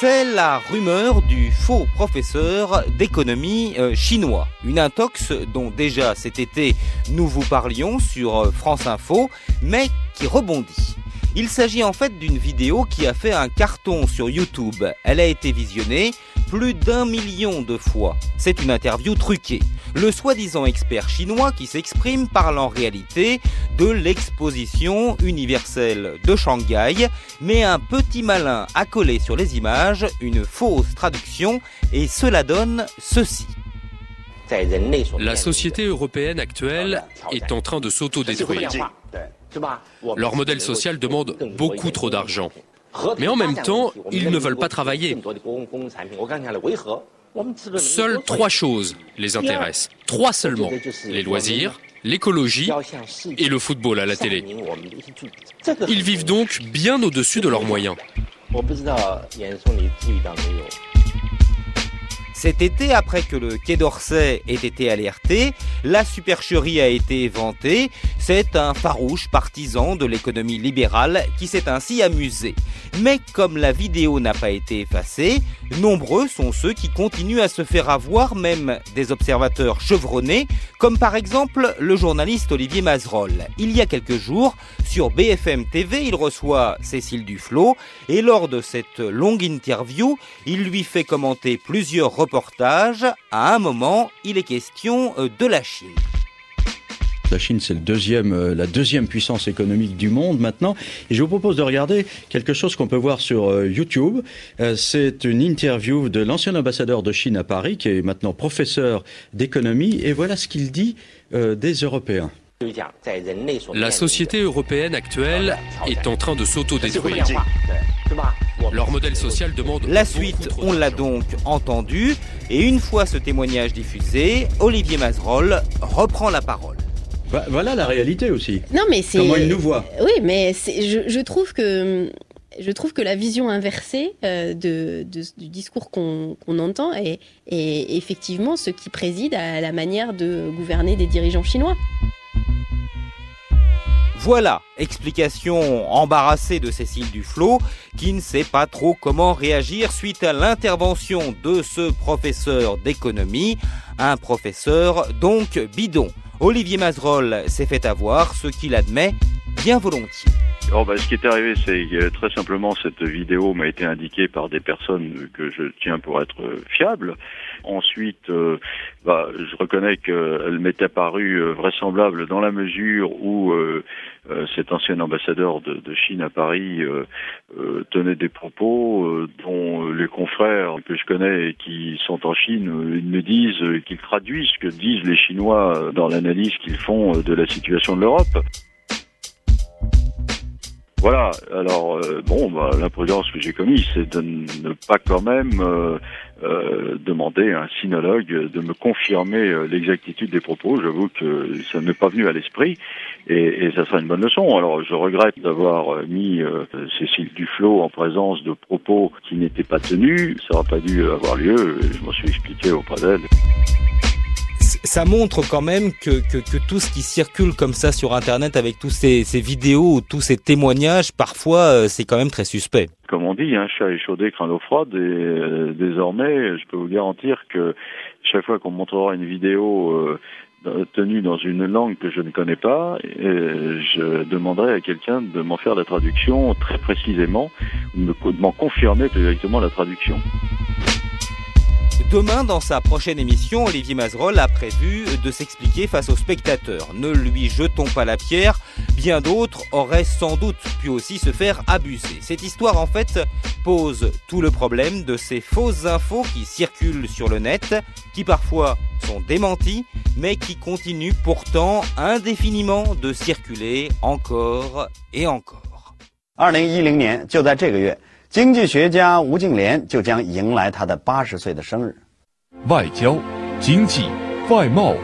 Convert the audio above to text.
C'est la rumeur du faux professeur d'économie chinois. Une intox dont déjà cet été nous vous parlions sur France Info, mais qui rebondit. Il s'agit en fait d'une vidéo qui a fait un carton sur YouTube. Elle a été visionnée plus d'1 million de fois. C'est une interview truquée. Le soi-disant expert chinois qui s'exprime parle en réalité de l'exposition universelle de Shanghai, mais un petit malin a collé sur les images une fausse traduction et cela donne ceci. La société européenne actuelle est en train de s'autodétruire. Leur modèle social demande beaucoup trop d'argent. Mais en même temps, ils ne veulent pas travailler. Seules 3 choses les intéressent. 3 seulement. Les loisirs, l'écologie et le football à la télé. Ils vivent donc bien au-dessus de leurs moyens. Cet été, après que le Quai d'Orsay ait été alerté, la supercherie a été vantée. C'est un farouche partisan de l'économie libérale qui s'est ainsi amusé. Mais comme la vidéo n'a pas été effacée, nombreux sont ceux qui continuent à se faire avoir, même des observateurs chevronnés, comme par exemple le journaliste Olivier Mazerolle. Il y a quelques jours, sur BFM TV, il reçoit Cécile Duflot et lors de cette longue interview, il lui fait commenter plusieurs reportages. À un moment, il est question de la Chine. La Chine, c'est la deuxième puissance économique du monde maintenant. Et je vous propose de regarder quelque chose qu'on peut voir sur YouTube. C'est une interview de l'ancien ambassadeur de Chine à Paris, qui est maintenant professeur d'économie. Et voilà ce qu'il dit des Européens. La société européenne actuelle est en train de s'autodétruire. Leur modèle social demande... La suite, on l'a donc entendu. Et une fois ce témoignage diffusé, Olivier Mazerolle reprend la parole. Voilà la réalité aussi. Non, mais c'est... Comment il nous voit. Oui, mais je trouve que la vision inversée du discours qu'on entend est effectivement ce qui préside à la manière de gouverner des dirigeants chinois. Voilà, explication embarrassée de Cécile Duflot, qui ne sait pas trop comment réagir suite à l'intervention de ce professeur d'économie, un professeur donc bidon. Olivier Mazerolle s'est fait avoir, ce qu'il admet bien volontiers. Ce qui est arrivé, c'est que très simplement cette vidéo m'a été indiquée par des personnes que je tiens pour être fiables. Ensuite, je reconnais qu'elle m'est apparue vraisemblable dans la mesure où cet ancien ambassadeur de Chine à Paris tenait des propos dont les confrères que je connais et qui sont en Chine me disent qu'ils traduisent ce que disent les Chinois dans l'analyse qu'ils font de la situation de l'Europe. Voilà, alors l'imprudence que j'ai commise, c'est de ne pas quand même demander à un sinologue de me confirmer l'exactitude des propos. J'avoue que ça ne m'est pas venu à l'esprit et ça sera une bonne leçon. Alors je regrette d'avoir mis Cécile Duflot en présence de propos qui n'étaient pas tenus. Ça n'aurait pas dû avoir lieu et je m'en suis expliqué auprès d'elle. Ça montre quand même que tout ce qui circule comme ça sur Internet avec tous ces vidéos, tous ces témoignages, parfois c'est quand même très suspect. Comme on dit, chat échaudé craint l'eau froide et désormais, je peux vous garantir que chaque fois qu'on montrera une vidéo tenue dans une langue que je ne connais pas, je demanderai à quelqu'un de m'en faire la traduction très précisément, de m'en confirmer directement la traduction. Demain, dans sa prochaine émission, Olivier Mazerolle a prévu de s'expliquer face aux spectateurs. Ne lui jetons pas la pierre, bien d'autres auraient sans doute pu aussi se faire abuser. Cette histoire, en fait, pose tout le problème de ces fausses infos qui circulent sur le net, qui parfois sont démenties, mais qui continuent pourtant indéfiniment de circuler encore et encore. 2010年就在这个月，经济学家吴敬琏就将迎来他的80岁的生日。外交、经济、外贸、